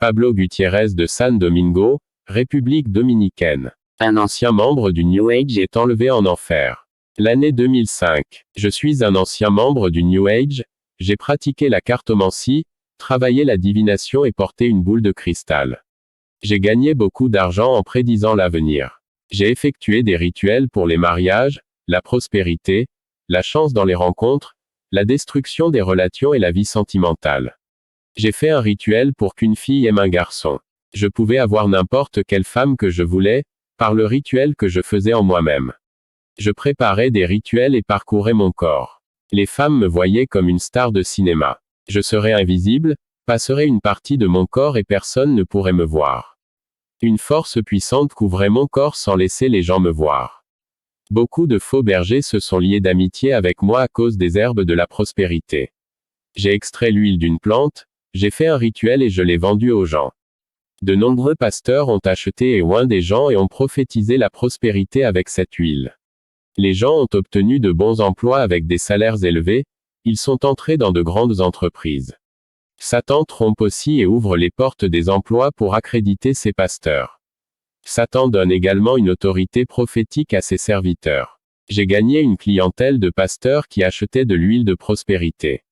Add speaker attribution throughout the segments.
Speaker 1: Pablo Gutiérrez de San Domingo, République dominicaine. Un ancien membre du New Age est enlevé en enfer. L'année 2005. Je suis un ancien membre du New Age, j'ai pratiqué la cartomancie, travaillé la divination et porté une boule de cristal. J'ai gagné beaucoup d'argent en prédisant l'avenir. J'ai effectué des rituels pour les mariages, la prospérité, la chance dans les rencontres, la destruction des relations et la vie sentimentale. J'ai fait un rituel pour qu'une fille aime un garçon. Je pouvais avoir n'importe quelle femme que je voulais, par le rituel que je faisais en moi-même. Je préparais des rituels et parcourais mon corps. Les femmes me voyaient comme une star de cinéma. Je serais invisible, passerais une partie de mon corps et personne ne pourrait me voir. Une force puissante couvrait mon corps sans laisser les gens me voir. Beaucoup de faux bergers se sont liés d'amitié avec moi à cause des herbes de la prospérité. J'ai extrait l'huile d'une plante, j'ai fait un rituel et je l'ai vendu aux gens. De nombreux pasteurs ont acheté et oint des gens et ont prophétisé la prospérité avec cette huile. Les gens ont obtenu de bons emplois avec des salaires élevés, ils sont entrés dans de grandes entreprises. Satan trompe aussi et ouvre les portes des emplois pour accréditer ses pasteurs. Satan donne également une autorité prophétique à ses serviteurs. J'ai gagné une clientèle de pasteurs qui achetaient de l'huile de prospérité.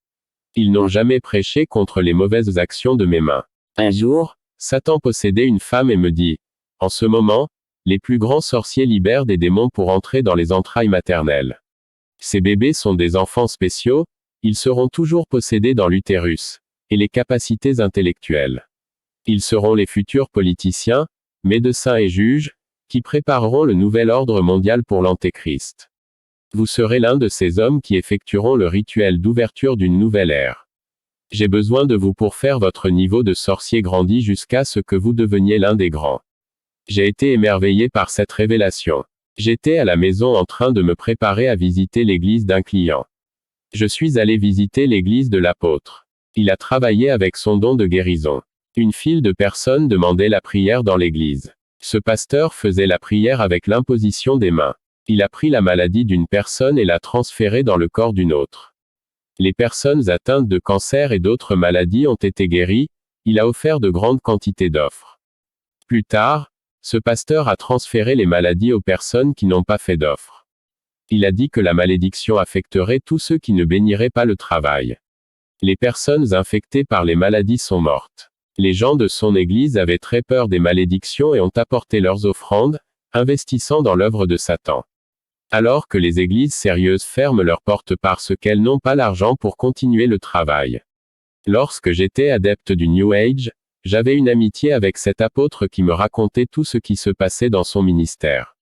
Speaker 1: Ils n'ont jamais prêché contre les mauvaises actions de mes mains. Un jour, Satan possédait une femme et me dit, « En ce moment, les plus grands sorciers libèrent des démons pour entrer dans les entrailles maternelles. Ces bébés sont des enfants spéciaux, ils seront toujours possédés dans l'utérus, et les capacités intellectuelles. Ils seront les futurs politiciens, médecins et juges, qui prépareront le nouvel ordre mondial pour l'Antéchrist. Vous serez l'un de ces hommes qui effectueront le rituel d'ouverture d'une nouvelle ère. J'ai besoin de vous pour faire votre niveau de sorcier grandit jusqu'à ce que vous deveniez l'un des grands. » J'ai été émerveillé par cette révélation. J'étais à la maison en train de me préparer à visiter l'église d'un client. Je suis allé visiter l'église de l'apôtre. Il a travaillé avec son don de guérison. Une file de personnes demandait la prière dans l'église. Ce pasteur faisait la prière avec l'imposition des mains. Il a pris la maladie d'une personne et l'a transférée dans le corps d'une autre. Les personnes atteintes de cancer et d'autres maladies ont été guéries, il a offert de grandes quantités d'offres. Plus tard, ce pasteur a transféré les maladies aux personnes qui n'ont pas fait d'offres. Il a dit que la malédiction affecterait tous ceux qui ne béniraient pas le travail. Les personnes infectées par les maladies sont mortes. Les gens de son église avaient très peur des malédictions et ont apporté leurs offrandes, investissant dans l'œuvre de Satan. Alors que les églises sérieuses ferment leurs portes parce qu'elles n'ont pas l'argent pour continuer le travail. Lorsque j'étais adepte du New Age, j'avais une amitié avec cet apôtre qui me racontait tout ce qui se passait dans son ministère.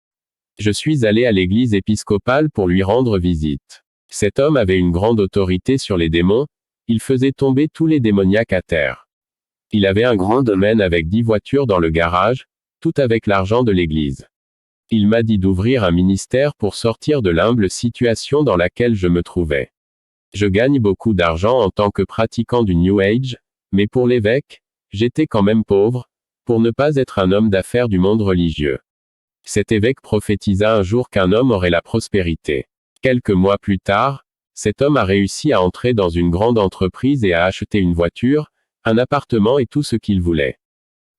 Speaker 1: Je suis allé à l'église épiscopale pour lui rendre visite. Cet homme avait une grande autorité sur les démons, il faisait tomber tous les démoniaques à terre. Il avait un grand domaine avec 10 voitures dans le garage, tout avec l'argent de l'église. Il m'a dit d'ouvrir un ministère pour sortir de l'humble situation dans laquelle je me trouvais. Je gagne beaucoup d'argent en tant que pratiquant du New Age, mais pour l'évêque, j'étais quand même pauvre, pour ne pas être un homme d'affaires du monde religieux. Cet évêque prophétisa un jour qu'un homme aurait la prospérité. Quelques mois plus tard, cet homme a réussi à entrer dans une grande entreprise et à acheter une voiture, un appartement et tout ce qu'il voulait.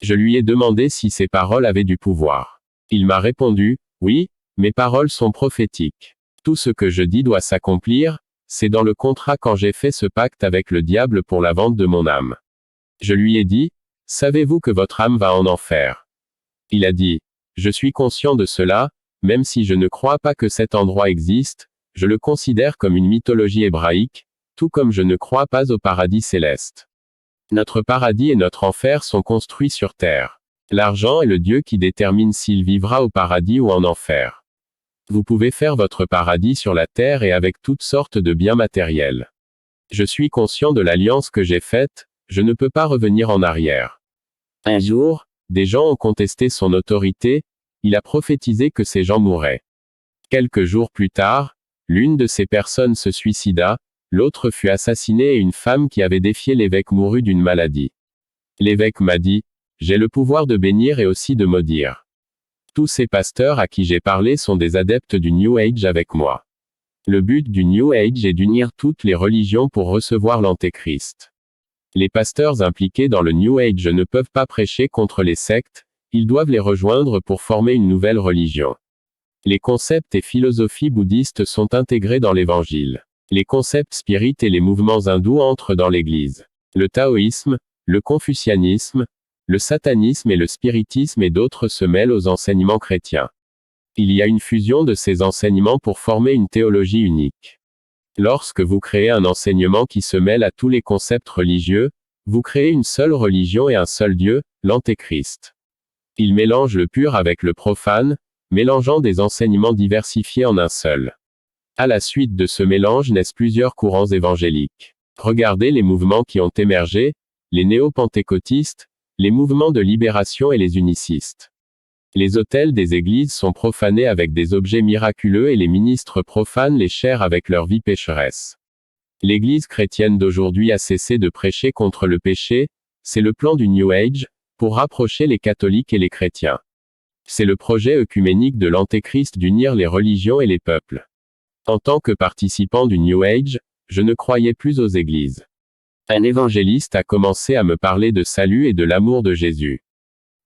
Speaker 1: Je lui ai demandé si ses paroles avaient du pouvoir. Il m'a répondu, « Oui, mes paroles sont prophétiques. Tout ce que je dis doit s'accomplir, c'est dans le contrat quand j'ai fait ce pacte avec le diable pour la vente de mon âme. » Je lui ai dit, « Savez-vous que votre âme va en enfer ?» Il a dit, « Je suis conscient de cela, même si je ne crois pas que cet endroit existe, je le considère comme une mythologie hébraïque, tout comme je ne crois pas au paradis céleste. Notre paradis et notre enfer sont construits sur terre. L'argent est le Dieu qui détermine s'il vivra au paradis ou en enfer. Vous pouvez faire votre paradis sur la terre et avec toutes sortes de biens matériels. Je suis conscient de l'alliance que j'ai faite, je ne peux pas revenir en arrière. » Un jour, des gens ont contesté son autorité, il a prophétisé que ces gens mourraient. Quelques jours plus tard, l'une de ces personnes se suicida, l'autre fut assassinée et une femme qui avait défié l'évêque mourut d'une maladie. L'évêque m'a dit, « J'ai le pouvoir de bénir et aussi de maudire. » Tous ces pasteurs à qui j'ai parlé sont des adeptes du New Age avec moi. Le but du New Age est d'unir toutes les religions pour recevoir l'Antéchrist. Les pasteurs impliqués dans le New Age ne peuvent pas prêcher contre les sectes, ils doivent les rejoindre pour former une nouvelle religion. Les concepts et philosophies bouddhistes sont intégrés dans l'Évangile. Les concepts spirites et les mouvements hindous entrent dans l'Église. Le taoïsme, le confucianisme, le satanisme et le spiritisme et d'autres se mêlent aux enseignements chrétiens. Il y a une fusion de ces enseignements pour former une théologie unique. Lorsque vous créez un enseignement qui se mêle à tous les concepts religieux, vous créez une seule religion et un seul Dieu, l'Antéchrist. Il mélange le pur avec le profane, mélangeant des enseignements diversifiés en un seul. À la suite de ce mélange naissent plusieurs courants évangéliques. Regardez les mouvements qui ont émergé, les néo-pentecôtistes, les mouvements de libération et les unicistes. Les autels des églises sont profanés avec des objets miraculeux et les ministres profanent les chairs avec leur vie pécheresse. L'église chrétienne d'aujourd'hui a cessé de prêcher contre le péché, c'est le plan du New Age, pour rapprocher les catholiques et les chrétiens. C'est le projet œcuménique de l'Antéchrist d'unir les religions et les peuples. En tant que participant du New Age, je ne croyais plus aux églises. Un évangéliste a commencé à me parler de salut et de l'amour de Jésus.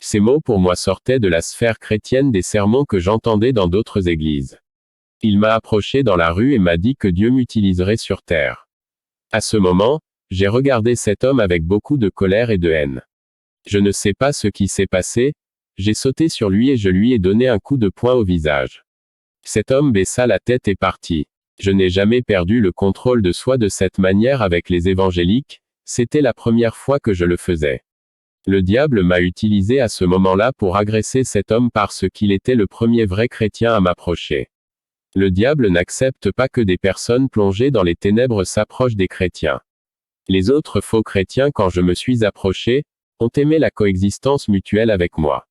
Speaker 1: Ces mots pour moi sortaient de la sphère chrétienne des sermons que j'entendais dans d'autres églises. Il m'a approché dans la rue et m'a dit que Dieu m'utiliserait sur terre. À ce moment, j'ai regardé cet homme avec beaucoup de colère et de haine. Je ne sais pas ce qui s'est passé, j'ai sauté sur lui et je lui ai donné un coup de poing au visage. Cet homme baissa la tête et partit. Je n'ai jamais perdu le contrôle de soi de cette manière avec les évangéliques, c'était la première fois que je le faisais. Le diable m'a utilisé à ce moment-là pour agresser cet homme parce qu'il était le premier vrai chrétien à m'approcher. Le diable n'accepte pas que des personnes plongées dans les ténèbres s'approchent des chrétiens. Les autres faux chrétiens, quand je me suis approché, ont aimé la coexistence mutuelle avec moi.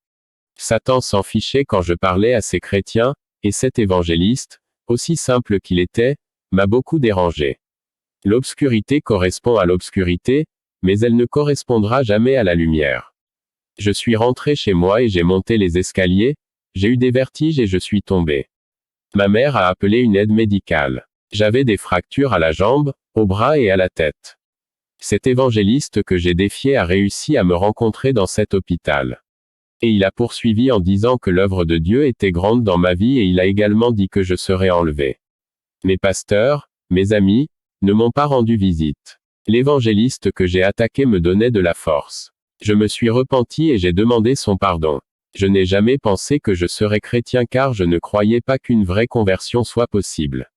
Speaker 1: Satan s'en fichait quand je parlais à ces chrétiens, et cet évangéliste, aussi simple qu'il était, m'a beaucoup dérangé. L'obscurité correspond à l'obscurité, mais elle ne correspondra jamais à la lumière. Je suis rentré chez moi et j'ai monté les escaliers, j'ai eu des vertiges et je suis tombé. Ma mère a appelé une aide médicale. J'avais des fractures à la jambe, au bras et à la tête. Cet évangéliste que j'ai défié a réussi à me rencontrer dans cet hôpital. Et il a poursuivi en disant que l'œuvre de Dieu était grande dans ma vie et il a également dit que je serais enlevé. Mes pasteurs, mes amis, ne m'ont pas rendu visite. L'évangéliste que j'ai attaqué me donnait de la force. Je me suis repenti et j'ai demandé son pardon. Je n'ai jamais pensé que je serais chrétien car je ne croyais pas qu'une vraie conversion soit possible.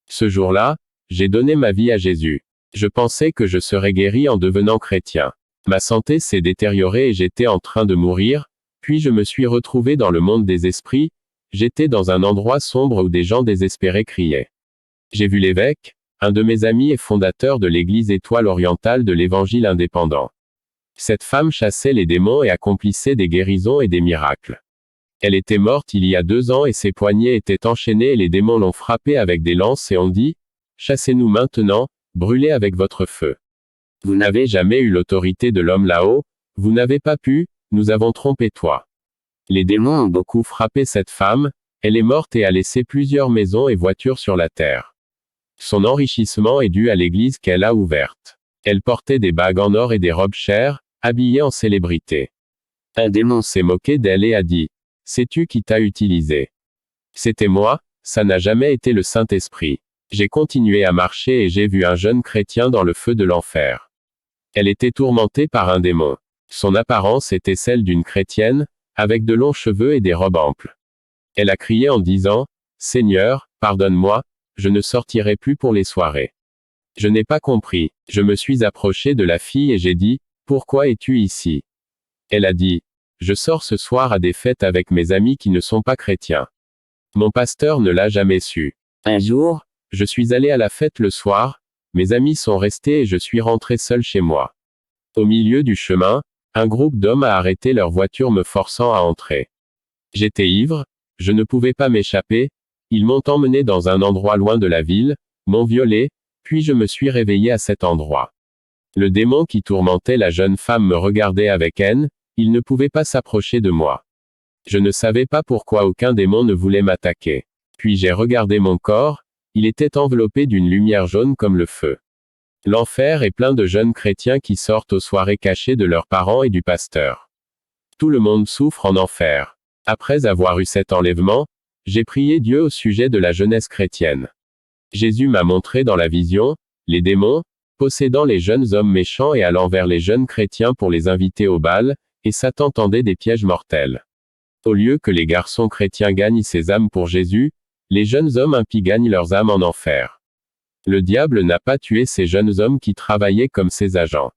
Speaker 1: Ce jour-là, j'ai donné ma vie à Jésus. Je pensais que je serais guéri en devenant chrétien. Ma santé s'est détériorée et j'étais en train de mourir, puis je me suis retrouvé dans le monde des esprits, j'étais dans un endroit sombre où des gens désespérés criaient. J'ai vu l'évêque, un de mes amis et fondateur de l'église Étoile Orientale de l'Évangile indépendant. Cette femme chassait les démons et accomplissait des guérisons et des miracles. Elle était morte il y a 2 ans et ses poignets étaient enchaînés et les démons l'ont frappée avec des lances et ont dit, « Chassez-nous maintenant, brûlez avec votre feu. Vous n'avez jamais eu l'autorité de l'homme là-haut, vous n'avez pas pu, nous avons trompé toi. » Les démons ont beaucoup frappé cette femme, elle est morte et a laissé plusieurs maisons et voitures sur la terre. Son enrichissement est dû à l'église qu'elle a ouverte. Elle portait des bagues en or et des robes chères, habillée en célébrité. Un démon s'est moqué d'elle et a dit, « Sais-tu qui t'a utilisé ? C'était moi, ça n'a jamais été le Saint-Esprit. » J'ai continué à marcher et j'ai vu un jeune chrétien dans le feu de l'enfer. Elle était tourmentée par un démon. Son apparence était celle d'une chrétienne, avec de longs cheveux et des robes amples. Elle a crié en disant, « Seigneur, pardonne-moi, je ne sortirai plus pour les soirées. » Je n'ai pas compris. Je me suis approché de la fille et j'ai dit, « Pourquoi es-tu ici ?» Elle a dit, « Je sors ce soir à des fêtes avec mes amis qui ne sont pas chrétiens. » Mon pasteur ne l'a jamais su. Un jour, je suis allé à la fête le soir, mes amis sont restés et je suis rentré seul chez moi. Au milieu du chemin, un groupe d'hommes a arrêté leur voiture me forçant à entrer. J'étais ivre, je ne pouvais pas m'échapper, ils m'ont emmené dans un endroit loin de la ville, m'ont violé, puis je me suis réveillé à cet endroit. Le démon qui tourmentait la jeune femme me regardait avec haine, il ne pouvait pas s'approcher de moi. Je ne savais pas pourquoi aucun démon ne voulait m'attaquer. Puis j'ai regardé mon corps, il était enveloppé d'une lumière jaune comme le feu. L'enfer est plein de jeunes chrétiens qui sortent aux soirées cachées de leurs parents et du pasteur. Tout le monde souffre en enfer. Après avoir eu cet enlèvement, j'ai prié Dieu au sujet de la jeunesse chrétienne. Jésus m'a montré dans la vision, les démons, possédant les jeunes hommes méchants et allant vers les jeunes chrétiens pour les inviter au bal, et Satan tendait des pièges mortels. Au lieu que les garçons chrétiens gagnent ces âmes pour Jésus, les jeunes hommes impies gagnent leurs âmes en enfer. Le diable n'a pas tué ces jeunes hommes qui travaillaient comme ses agents.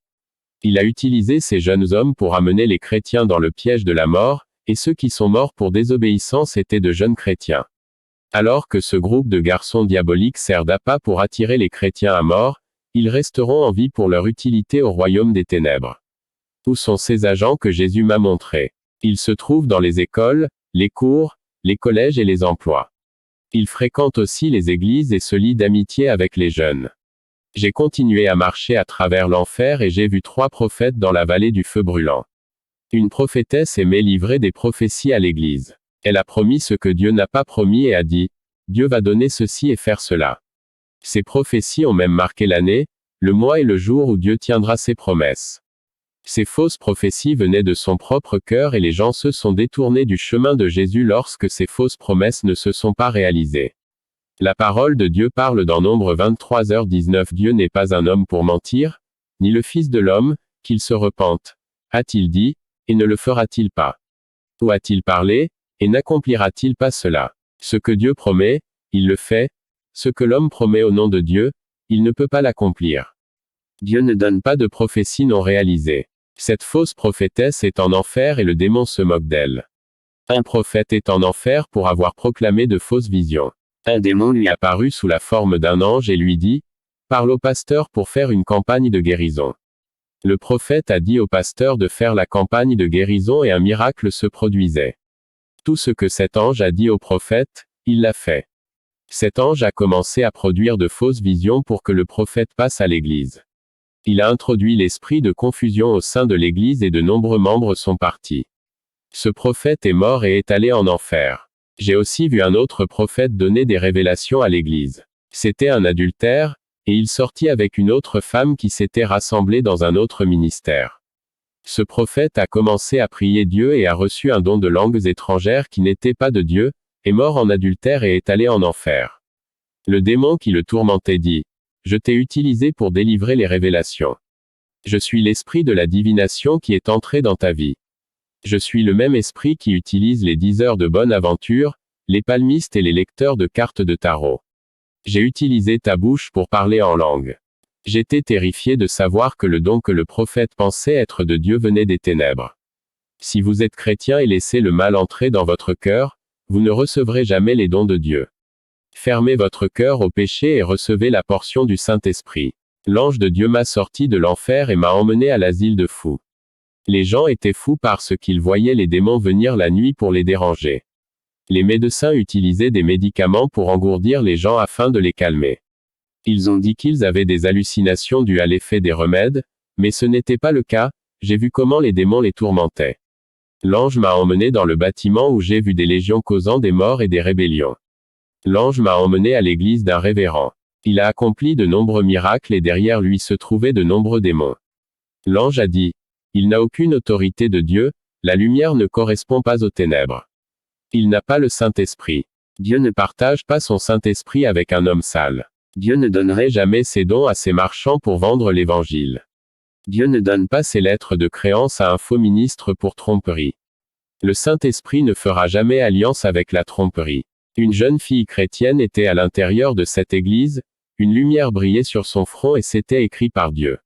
Speaker 1: Il a utilisé ces jeunes hommes pour amener les chrétiens dans le piège de la mort, et ceux qui sont morts pour désobéissance étaient de jeunes chrétiens. Alors que ce groupe de garçons diaboliques sert d'appât pour attirer les chrétiens à mort, ils resteront en vie pour leur utilité au royaume des ténèbres. Où sont ces agents que Jésus m'a montrés? Ils se trouvent dans les écoles, les cours, les collèges et les emplois. Ils fréquentent aussi les églises et se lient d'amitié avec les jeunes. J'ai continué à marcher à travers l'enfer et j'ai vu 3 prophètes dans la vallée du feu brûlant. Une prophétesse aimait livrer des prophéties à l'église. Elle a promis ce que Dieu n'a pas promis et a dit, Dieu va donner ceci et faire cela. Ces prophéties ont même marqué l'année, le mois et le jour où Dieu tiendra ses promesses. Ces fausses prophéties venaient de son propre cœur et les gens se sont détournés du chemin de Jésus lorsque ces fausses promesses ne se sont pas réalisées. La parole de Dieu parle dans Nombre 23h19. Dieu n'est pas un homme pour mentir, ni le Fils de l'homme, qu'il se repente. A-t-il dit, et ne le fera-t-il pas? Ou a-t-il parlé, et n'accomplira-t-il pas cela? Ce que Dieu promet, il le fait. Ce que l'homme promet au nom de Dieu, il ne peut pas l'accomplir. Dieu ne donne pas de prophétie non réalisée. Cette fausse prophétesse est en enfer et le démon se moque d'elle. Un prophète est en enfer pour avoir proclamé de fausses visions. Un démon lui apparut sous la forme d'un ange et lui dit, « Parle au pasteur pour faire une campagne de guérison. » Le prophète a dit au pasteur de faire la campagne de guérison et un miracle se produisait. Tout ce que cet ange a dit au prophète, il l'a fait. Cet ange a commencé à produire de fausses visions pour que le prophète passe à l'église. Il a introduit l'esprit de confusion au sein de l'église et de nombreux membres sont partis. Ce prophète est mort et est allé en enfer. J'ai aussi vu un autre prophète donner des révélations à l'église. C'était un adultère, et il sortit avec une autre femme qui s'était rassemblée dans un autre ministère. Ce prophète a commencé à prier Dieu et a reçu un don de langues étrangères qui n'était pas de Dieu, est mort en adultère et est allé en enfer. Le démon qui le tourmentait dit, « Je t'ai utilisé pour délivrer les révélations. Je suis l'esprit de la divination qui est entré dans ta vie. Je suis le même esprit qui utilise les 10 heures de bonne aventure, les palmistes et les lecteurs de cartes de tarot. J'ai utilisé ta bouche pour parler en langue. J'étais terrifié de savoir que le don que le prophète pensait être de Dieu venait des ténèbres. Si vous êtes chrétien et laissez le mal entrer dans votre cœur, vous ne recevrez jamais les dons de Dieu. Fermez votre cœur au péché et recevez la portion du Saint-Esprit. L'ange de Dieu m'a sorti de l'enfer et m'a emmené à l'asile de fous. Les gens étaient fous parce qu'ils voyaient les démons venir la nuit pour les déranger. Les médecins utilisaient des médicaments pour engourdir les gens afin de les calmer. Ils ont dit qu'ils avaient des hallucinations dues à l'effet des remèdes, mais ce n'était pas le cas, j'ai vu comment les démons les tourmentaient. L'ange m'a emmené dans le bâtiment où j'ai vu des légions causant des morts et des rébellions. L'ange m'a emmené à l'église d'un révérend. Il a accompli de nombreux miracles et derrière lui se trouvaient de nombreux démons. L'ange a dit, « Il n'a aucune autorité de Dieu, la lumière ne correspond pas aux ténèbres. Il n'a pas le Saint-Esprit. Dieu ne partage pas son Saint-Esprit avec un homme sale. Dieu ne donnerait jamais ses dons à ses marchands pour vendre l'évangile. Dieu ne donne pas ses lettres de créance à un faux ministre pour tromperie. Le Saint-Esprit ne fera jamais alliance avec la tromperie. » Une jeune fille chrétienne était à l'intérieur de cette église, une lumière brillait sur son front et c'était écrit par Dieu.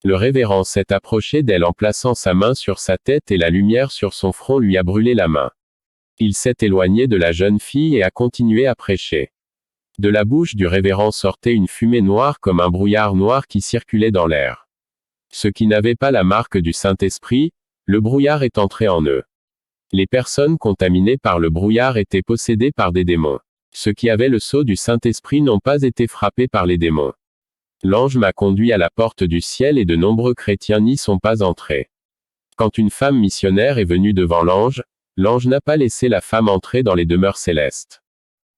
Speaker 1: Le révérend s'est approché d'elle en plaçant sa main sur sa tête et la lumière sur son front lui a brûlé la main. Il s'est éloigné de la jeune fille et a continué à prêcher. De la bouche du révérend sortait une fumée noire comme un brouillard noir qui circulait dans l'air. Ceux qui n'avaient pas la marque du Saint-Esprit, le brouillard est entré en eux. Les personnes contaminées par le brouillard étaient possédées par des démons. Ceux qui avaient le sceau du Saint-Esprit n'ont pas été frappés par les démons. L'ange m'a conduit à la porte du ciel et de nombreux chrétiens n'y sont pas entrés. Quand une femme missionnaire est venue devant l'ange n'a pas laissé la femme entrer dans les demeures célestes.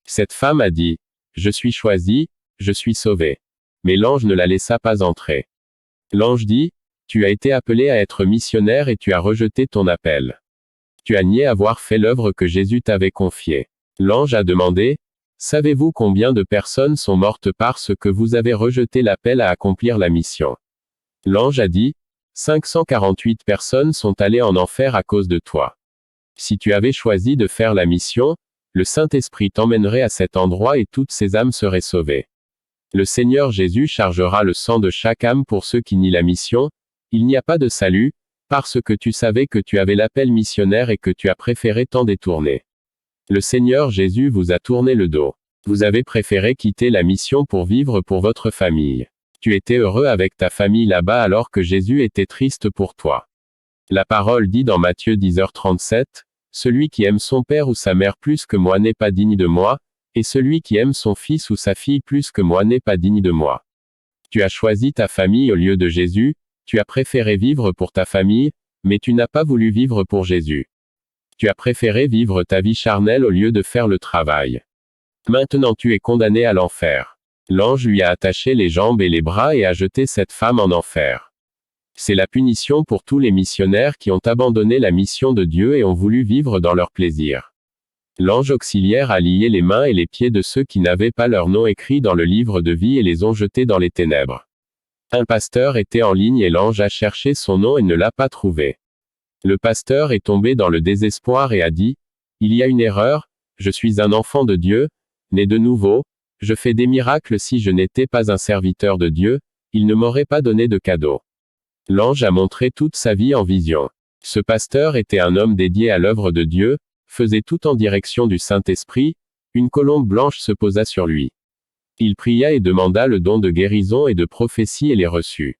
Speaker 1: Cette femme a dit, « Je suis choisie, je suis sauvée. Mais l'ange ne la laissa pas entrer. L'ange dit, tu as été appelé à être missionnaire et tu as rejeté ton appel. Tu as nié avoir fait l'œuvre que Jésus t'avait confiée. L'ange a demandé, savez-vous combien de personnes sont mortes parce que vous avez rejeté l'appel à accomplir la mission? L'ange a dit, 548 personnes sont allées en enfer à cause de toi. Si tu avais choisi de faire la mission, le Saint-Esprit t'emmènerait à cet endroit et toutes ces âmes seraient sauvées. Le Seigneur Jésus chargera le sang de chaque âme pour ceux qui nient la mission. Il n'y a pas de salut, parce que tu savais que tu avais l'appel missionnaire et que tu as préféré t'en détourner. Le Seigneur Jésus vous a tourné le dos. Vous avez préféré quitter la mission pour vivre pour votre famille. Tu étais heureux avec ta famille là-bas alors que Jésus était triste pour toi. La parole dit dans Matthieu 10h37, « Celui qui aime son père ou sa mère plus que moi n'est pas digne de moi, et celui qui aime son fils ou sa fille plus que moi n'est pas digne de moi. » Tu as choisi ta famille au lieu de Jésus, tu as préféré vivre pour ta famille, mais tu n'as pas voulu vivre pour Jésus. Tu as préféré vivre ta vie charnelle au lieu de faire le travail. Maintenant tu es condamné à l'enfer. L'ange lui a attaché les jambes et les bras et a jeté cette femme en enfer. C'est la punition pour tous les missionnaires qui ont abandonné la mission de Dieu et ont voulu vivre dans leur plaisir. L'ange auxiliaire a lié les mains et les pieds de ceux qui n'avaient pas leur nom écrit dans le livre de vie et les ont jetés dans les ténèbres. Un pasteur était en ligne et l'ange a cherché son nom et ne l'a pas trouvé. Le pasteur est tombé dans le désespoir et a dit, « Il y a une erreur, je suis un enfant de Dieu, né de nouveau, je fais des miracles si je n'étais pas un serviteur de Dieu, il ne m'aurait pas donné de cadeau. » L'ange a montré toute sa vie en vision. Ce pasteur était un homme dédié à l'œuvre de Dieu, faisait tout en direction du Saint-Esprit, une colombe blanche se posa sur lui. Il pria et demanda le don de guérison et de prophétie et les reçut.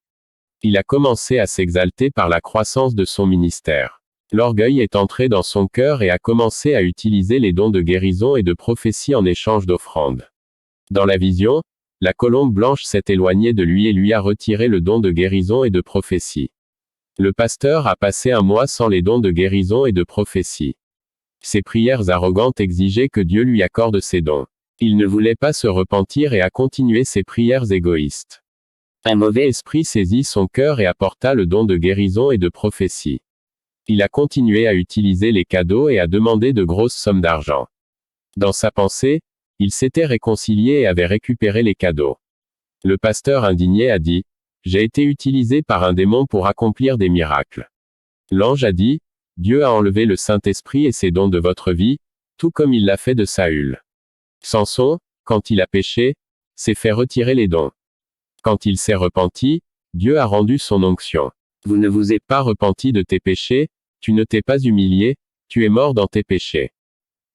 Speaker 1: Il a commencé à s'exalter par la croissance de son ministère. L'orgueil est entré dans son cœur et a commencé à utiliser les dons de guérison et de prophétie en échange d'offrandes. Dans la vision, la colombe blanche s'est éloignée de lui et lui a retiré le don de guérison et de prophétie. Le pasteur a passé un mois sans les dons de guérison et de prophétie. Ses prières arrogantes exigeaient que Dieu lui accorde ces dons. Il ne voulait pas se repentir et a continué ses prières égoïstes. Un mauvais esprit saisit son cœur et apporta le don de guérison et de prophétie. Il a continué à utiliser les cadeaux et à demander de grosses sommes d'argent. Dans sa pensée, il s'était réconcilié et avait récupéré les cadeaux. Le pasteur indigné a dit, « J'ai été utilisé par un démon pour accomplir des miracles. » L'ange a dit, « Dieu a enlevé le Saint-Esprit et ses dons de votre vie, tout comme il l'a fait de Saül. Samson, quand il a péché, s'est fait retirer les dons. Quand il s'est repenti, Dieu a rendu son onction. Vous ne vous êtes pas repenti de tes péchés, tu ne t'es pas humilié, tu es mort dans tes péchés. »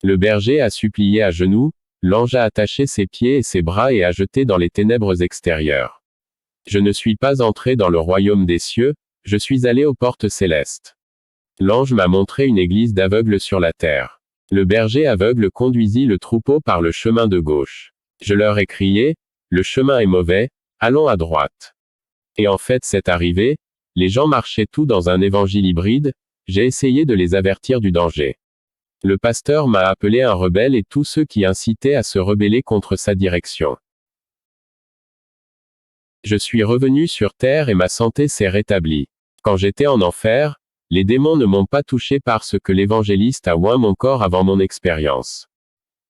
Speaker 1: Le berger a supplié à genoux, l'ange a attaché ses pieds et ses bras et a jeté dans les ténèbres extérieures. Je ne suis pas entré dans le royaume des cieux, je suis allé aux portes célestes. L'ange m'a montré une église d'aveugles sur la terre. Le berger aveugle conduisit le troupeau par le chemin de gauche. Je leur ai crié, le chemin est mauvais, allons à droite. Et en fait c'est arrivé, les gens marchaient tous dans un évangile hybride, j'ai essayé de les avertir du danger. Le pasteur m'a appelé un rebelle et tous ceux qui incitaient à se rebeller contre sa direction. Je suis revenu sur terre et ma santé s'est rétablie. Quand j'étais en enfer, les démons ne m'ont pas touché parce que l'évangéliste a oint mon corps avant mon expérience.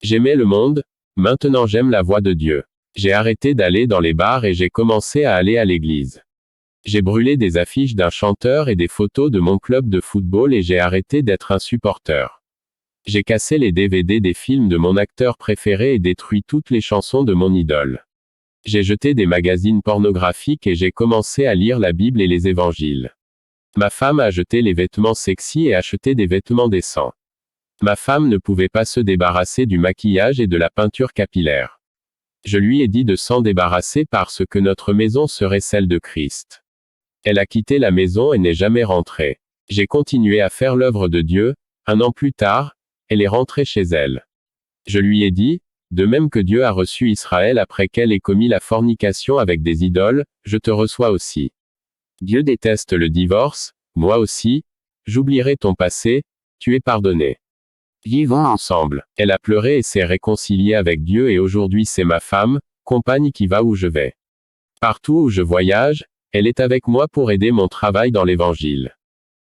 Speaker 1: J'aimais le monde, maintenant j'aime la voix de Dieu. J'ai arrêté d'aller dans les bars et j'ai commencé à aller à l'église. J'ai brûlé des affiches d'un chanteur et des photos de mon club de football et j'ai arrêté d'être un supporter. J'ai cassé les DVD des films de mon acteur préféré et détruit toutes les chansons de mon idole. J'ai jeté des magazines pornographiques et j'ai commencé à lire la Bible et les évangiles. Ma femme a jeté les vêtements sexy et acheté des vêtements décents. Ma femme ne pouvait pas se débarrasser du maquillage et de la peinture capillaire. Je lui ai dit de s'en débarrasser parce que notre maison serait celle de Christ. Elle a quitté la maison et n'est jamais rentrée. J'ai continué à faire l'œuvre de Dieu. Un an plus tard, elle est rentrée chez elle. Je lui ai dit, de même que Dieu a reçu Israël après qu'elle ait commis la fornication avec des idoles, je te reçois aussi. Dieu déteste le divorce, moi aussi, j'oublierai ton passé, tu es pardonné. Vivons ensemble. Elle a pleuré et s'est réconciliée avec Dieu et aujourd'hui c'est ma femme, compagne qui va où je vais. Partout où je voyage, elle est avec moi pour aider mon travail dans l'Évangile.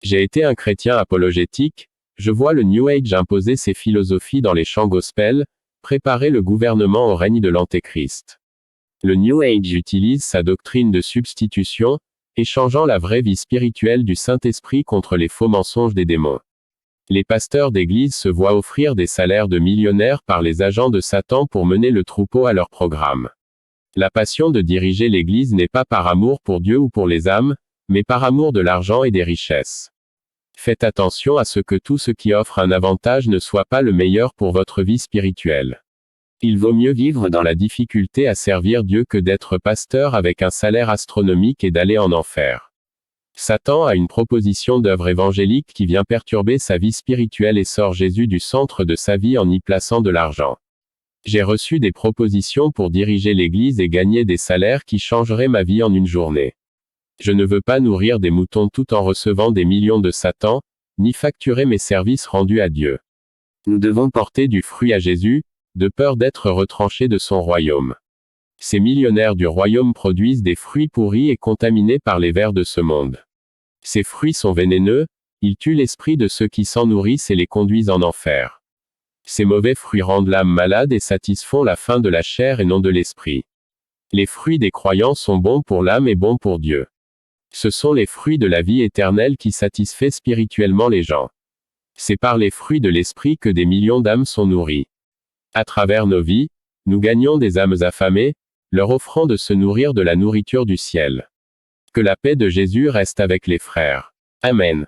Speaker 1: J'ai été un chrétien apologétique, je vois le New Age imposer ses philosophies dans les chants gospel, préparer le gouvernement au règne de l'Antéchrist. Le New Age utilise sa doctrine de substitution, échangeant la vraie vie spirituelle du Saint-Esprit contre les faux mensonges des démons. Les pasteurs d'église se voient offrir des salaires de millionnaires par les agents de Satan pour mener le troupeau à leur programme. La passion de diriger l'église n'est pas par amour pour Dieu ou pour les âmes, mais par amour de l'argent et des richesses. Faites attention à ce que tout ce qui offre un avantage ne soit pas le meilleur pour votre vie spirituelle. Il vaut mieux vivre dans la difficulté à servir Dieu que d'être pasteur avec un salaire astronomique et d'aller en enfer. Satan a une proposition d'œuvre évangélique qui vient perturber sa vie spirituelle et sort Jésus du centre de sa vie en y plaçant de l'argent. J'ai reçu des propositions pour diriger l'église et gagner des salaires qui changeraient ma vie en une journée. Je ne veux pas nourrir des moutons tout en recevant des millions de Satan, ni facturer mes services rendus à Dieu. Nous devons porter du fruit à Jésus, de peur d'être retranchés de son royaume. Ces millionnaires du royaume produisent des fruits pourris et contaminés par les vers de ce monde. Ces fruits sont vénéneux, ils tuent l'esprit de ceux qui s'en nourrissent et les conduisent en enfer. Ces mauvais fruits rendent l'âme malade et satisfont la faim de la chair et non de l'esprit. Les fruits des croyants sont bons pour l'âme et bons pour Dieu. Ce sont les fruits de la vie éternelle qui satisfait spirituellement les gens. C'est par les fruits de l'esprit que des millions d'âmes sont nourries. À travers nos vies, nous gagnons des âmes affamées, leur offrant de se nourrir de la nourriture du ciel. Que la paix de Jésus reste avec les frères. Amen.